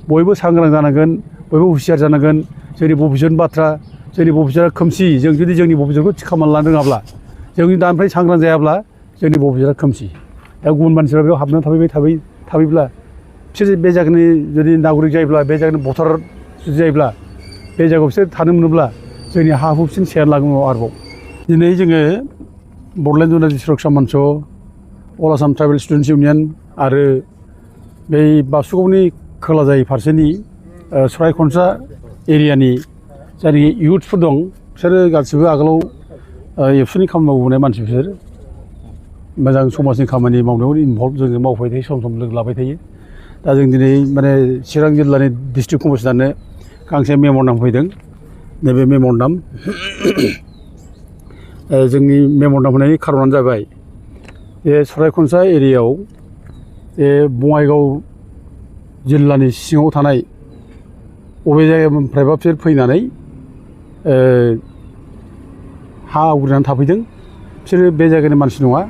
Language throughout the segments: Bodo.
बयबो सांग्रां जानांगोन बयबो हुसियार जानांगोन जोंनि भबिष्यतनि बाथ्रा जोंनि भबिष्यतआ खोमसि जों जुदि जोंनि भबिष्यतखौ थि खालामनानै लानो रोङाब्ला जोंनि दानिफ्राय सांग्रां जायाब्ला जोंनि भबिष्यतआ खोमसि दा गुबुन मानसिफ्रा बेयाव हाबनानै थाबायब्ला बिसोर बे जायगानि जुदि नागरिक जायोब्ला बे जायगानि भटार जुदि जायोब्ला बे जायगायाव बिसोर थानो मोनोब्ला जोंनि हा हु बिसोर सेयार लागोन आरोबाव दिनै जोङो बड'लेण्ड जनाति सुरक्षा मन्च अल आसाम ट्राइबेल स्टुडेन्टस इउनियन आरो बै बासुगावनि खोलाजाय फारसेनि सरायखनसा एरियानि जायनाखि इयुथ्सफोर दं बिसोरो गासिबो आगोलाव एबसुनि खामानि मावबोनाय मानसि बिसोर मोजां समाजनि खामानि मावनायाव इनभल्भ जोङो मावबाय थायो सम लोगो लाबाय थायो दा जों दिनै माने चिरां जिल्लानि डिस्ट्रिक्ट कमिशनारनो गांसे मेम'रेन्डाम फैदों नैबे मेम'रेन्डाम जोंनि मेम'रेन्डाम होनायनि खारनानो जाबाय बे सरायखनसा एरियायाव बे बङाइगाव जिल्लानि सिङाव थानाय बबे जायगानिफ्रायबा बिसोर फैनानै हा आवग्रिनानै थाफैदों बिसोरो बे जायगानि मानसि नङा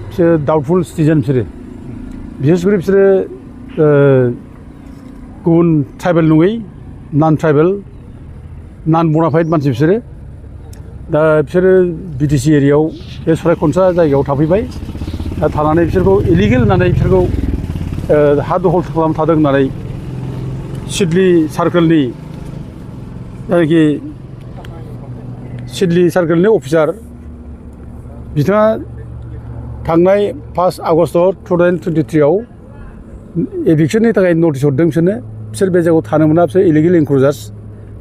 बिसोरो डाउटफुल सिटिजेन बिसोरो बिसोरो गुबुन ट्राइबेल नङै नन ट्राइबेल नन बनाफाइड मानसि बिसोरो दा बिसोरो बिटिसि एरियायाव बे सरायखनसा जायगायाव थाफैबाय दा थानानै बिसोरखौ इलिगेल होननानै बिसोरखौ हा दखल खालामना थादों होननानै सिडली सार्कोलनि जायनाखि सिडली सार्कोलनि अफिसार बिथाङा थांनाय 5 आगस्ट 2023 एभिक्सननि थाखाय नटिस हरदों बिसोर बे जायगायाव थानो मोना बिसोर इलिगेल इनक्ल'जार्स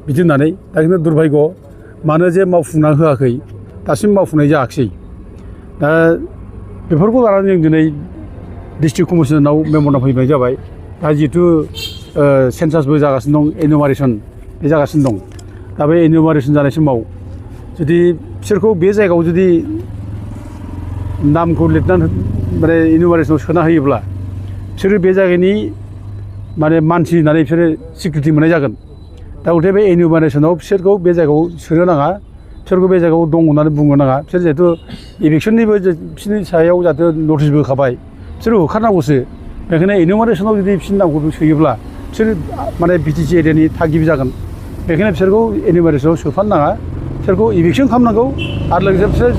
बिदि होननानै दा खिन्थु दुर्भाग्य मानो जे मावफुंना होआखै दासिम मावफुंनाय जायाखिसै दा बेफोरखौ लानानै जों दिनै डिस्ट्रिक्ट कमिशनारनाव मेम'रेन्डाम फैनाय जाबाय दा जिहेतु सेन्सासबो जागासिनो दं एनुमारेसन बे जागासिनो दं दा बे एनुमारेसन जानाय समाव जुदि बिसोरखौ बे जायगायाव जुदि नामखौ लिरनानै माने एनुमारेसनाव सोना होयोब्ला बिसोरो बे जायगानि माने मानसि होननानै बिसोरो सिक्रिटि मोननाय जागोन दा गथे बे एनुमारेसनाव बिसोरखौ बे जायगायाव सोनो नाङा बिसोरखौ बे जायगायाव दं होननानै बुंनो नाङा बिसोर जिहेतु इभिक्सननिबो बिसोरनि सायाव जाहाथे नटिसबो होखाबाय बिसोर होखारनांगौसो बेखायनो एनुमारेसनाव जुदि बिसोरनि नामखौ सोयोब्ला बिसोर माने बिटिसि एरियानि थागिबि जागोन बेखायनो बिसोरखौ एनुमारेसनाव सोफानो नाङा बिसोरखौ इभिक्सन खालामनांगौ आरो लोगोसे बिसोर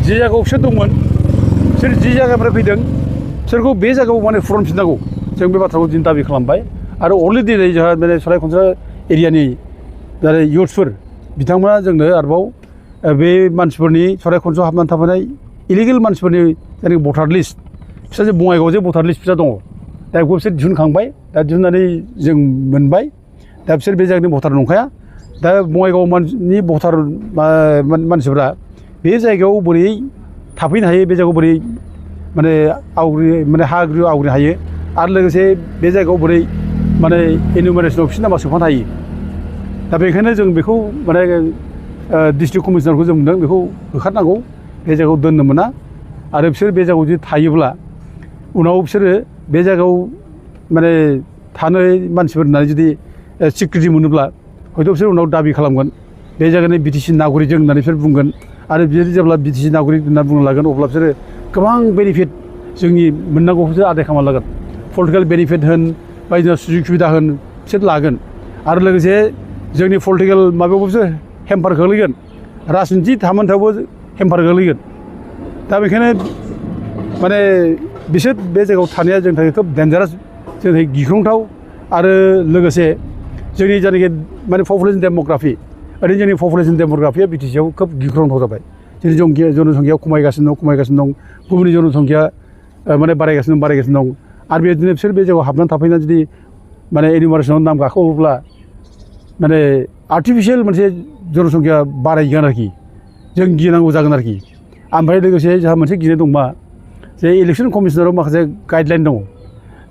जे जायगायाव बिसोर दंमोन बिसोर जि जायगानिफ्राय फैदों बिसोरखौ बे जायगायाव माने फुरानफिननांगौ जों बे बाथ्राखौ दिनै दाबि खालामबाय आरो अलरेडि दिनै जोंहा माने सरायखनसा एरियानि जाय इयुथ्सफोर बिथांमोना जोंनो आरोबाव बे मानसिफोरनि सरायखनसायाव हाबनानै थाफैनाय इलिगेल मानसिफोरनि जायनाखि भटार लिस्ट बिसोर जे बङाइगावआव जे भटार लिस्ट बिसोर दङ दा बेखौ बिसोर दिहुनखांबाय दा दिहुननानै जों मोनबाय दा बिसोर बे जायगानि भटार नंखाया दा बङाइगावनि भटार मानसिफोरा बे जायगायाव बोरै थाफैनो हायो बे जायगायाव बोरै माने हा आवग्रिनो हायो आरो लोगोसे बे जायगायाव बोरै माने एनुमारेसनाव बिसोरनि नामा सोफानो हायो दा बेखायनो जों बेखौ माने डिस्ट्रिक्ट कमिशनारखौ जों मोनदों बेखौ होखारनांगौ बे जायगायाव दोननो मोना आरो बिसोर बे जायगायाव जुदि थायोब्ला उनाव बिसोरो बे जायगायाव माने थानाय मानसिफोर होननानै जुदि सिक्रिटि मोनोब्ला हयथ' बिसोर उनाव दाबि खालामगोन बे जायगानि बिटिसि नागरिक जों होननानै बिसोर बुंगोन आरो बिसोर जेब्ला बिटिसि नागरिक होनना बुंनो लागोन अब्ला बिसोरो गोबां बेनिफिट जोंनि मोननांगौखौसो आदाय खालामना लागोन पलिटिकेल बेनिफिट होन बायदिसिना सुजुग सुबिदा होन बिसोर लागोन आरो लोगोसे जोंनि पलिटिकेल माबायावबो बिसोर हेम्पार गोग्लैगोन राजनिथि थामोनथायावबो हेम्पार गोग्लैगोन दा बेखायनो माने बिसोर बे जायगायाव थानाया जोंनि थाखाय खोब डेन्जारास जोंनि थाखाय गिख्रंथाव आरो लोगोसे जोंनि जायनाखि माने पपुलेसन डेम'ग्राफि ओरैनो जोंनि पपुलेसन डेम'ग्राफिया बिटिसिआव खोब गिख्रंथाव जाबाय जोंनि जनसंख्याया खमायगासिनो दं गुबुननि जनसंख्या माने बारायगासिनो दं आरो बेबायदिनो बिसोर बे जायगायाव हाबनानै थाफैनानै जुदि माने एनुमारेसनाव नाम गाखोब्ला माने आर्टिफिसियेल मोनसे जनसंख्या बारायगोन आरोखि जों गिनांगौ जागोन आरोखि ओमफ्राय लोगोसे जोंहा मोनसे गिनाय दं मा जे इलेक्सन कमिशनाराव माखासे गाइडलाइन दङ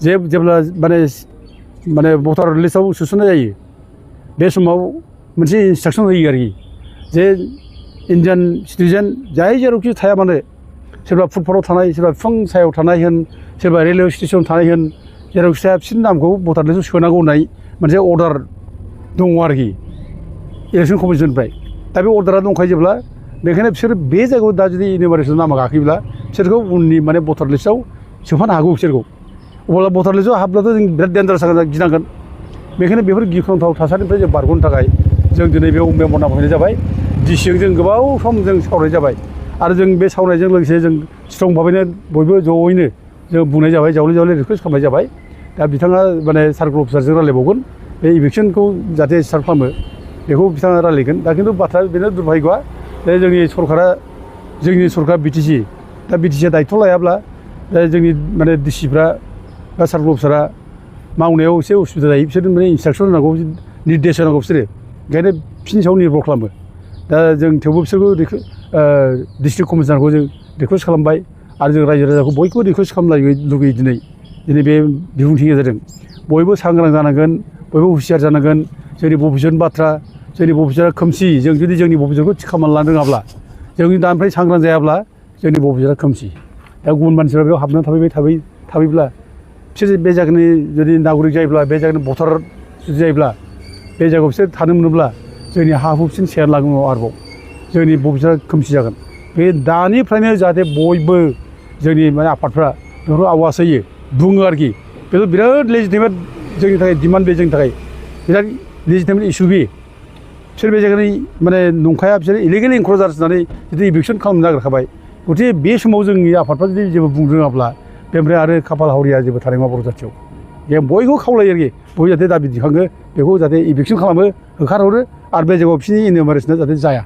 जे जेब्ला माने भटार लिस्टआव सोसननाय जायो बे समाव मोनसे इन्सट्राक्सन होयो आरोखि जे इन्डियान सिटिजेन जाय जेरावखि थाया मानो सोरबा फुटपाथाव थानाय सोरबा बिफां सायाव थानाय होन सोरबा रेलवे स्टेसनाव थानाय होन जेरावखि थाया बिसोरनि नामखौ भटार लिस्टआव सोनांगौ होननाय मोनसे अर्डार दङ आरोखि इलेक्सन कमिशननिफ्राय दा बे अर्डारा दंखायो जेब्ला बेखायनो बिसोर बे जायगायाव दा जुदि इनुमारेसन नामा गाखोयोब्ला बिसोरखौ उननि माने भटार लिस्टआव सोफानो हागौ बिसोरखौ अब्ला भटार लिस्टआव हाबब्लाथ' जों बिराद डेन्जारास जागोन गिनांगोन बेखायनो बेफोर गिख्रंथाव थासारिनिफ्राय जों बारग'नो थाखाय जों दिनै बेयाव मेम्बर नामायनाय जाबाय डिसिजों जों गोबाव सम जों सावरायनाय जाबाय आरो जों बे सावरायनायजों लोगोसे जों स्ट्रं भाबैनो बयबो ज'यैनो जों बुंनाय जाबाय जावले जावले रिकुवेस्ट खालामनाय जाबाय दा बिथाङा माने सार्कल अफिसारजों रायलायबावगोन बे इभिकसनखौ जाहाथे स्टार्ट खालामो बेखौ बिथाङा रायलायगोन दा खिन्थु बाथ्राया बेनो दुर्भाग्यआ जे जोंनि सरकार बिटिसि दा बिटिसिआ दायथ' लायाब्ला जोंनि माने डिसिफ्रा बा सार्कल अफिसारा मावनायाव एसे उसुबिदा जायो बिसोर माने इन्सट्राकसन होनांगौ निर्देश होनांगौ बिसोरो ओंखायनो बिसोरनि सायाव निर्भर खालामो दा जों थेवबो बिसोरखौ डिस्ट्रिक्ट कमिशनारखौ जों रिकुवेस्ट खालामबाय आरो जों रायजो राजाखौ बयखौबो रिकुवेस्ट खालामनो लुगैयो दिनै बे बिबुंथिनि गेजेरजों बयबो सांग्रां जानांगोन बयबो हुसियार जानांगोन जोंनि भबिष्यतनि बाथ्रा जोंनि भबिष्यतआ खोमसि जों जुदि जोंनि भबिष्यतखौ थि खालामना लानो रोङाब्ला जों दानिफ्राय सांग्रां जायाब्ला जोंनि भबिष्यतआ खोमसि दा गुबुन मानसिफ्रा बेयाव हाबनानै थाफैब्ला बिसोर बे जायगानि जुदि नागरिक जायोब्ला बे जायगानि भटार जुदि जायोब्ला बे जायगायाव बिसोर थानो मोनोब्ला जोंनि हा हु बिसोर सेयार लागोन आरोबाव जोंनि भबिष्यतआ खोमसि जागोन बे दानिफ्रायनो जाहाथे बयबो जोंनि माने आफादफ्रा बेफोरखौ आवाज होयो बुङो आरोखि बेथ' बिराद लेजिटिमेट जोंनि थाखाय डिमान्ड बे जोंनि थाखाय बिराद लेजिटिमेट इसु बे बिसोर बे जायगानि माने नंखाया बिसोर इलिगेल इनक्ल'जार्स होननानै जुदि इभिकसन खालामनो नागिरखाबाय गथिखे बे समाव जोंनि आफादफ्रा जुदि जेबो बुंनो रोङाब्ला बेनिफ्राय आरो खाफाल हावरिया जेबो थानाय नङा बर' जाथियाव बे बयखौ खावलायो आरोखि बयबो जाहाथे दाबि दिखाङो बेखौ जाहाथे इभिकसन खालामो होखारहरो आरो बे जायगायाव बिसोरनि इन'भारेसना जाहाथे जाया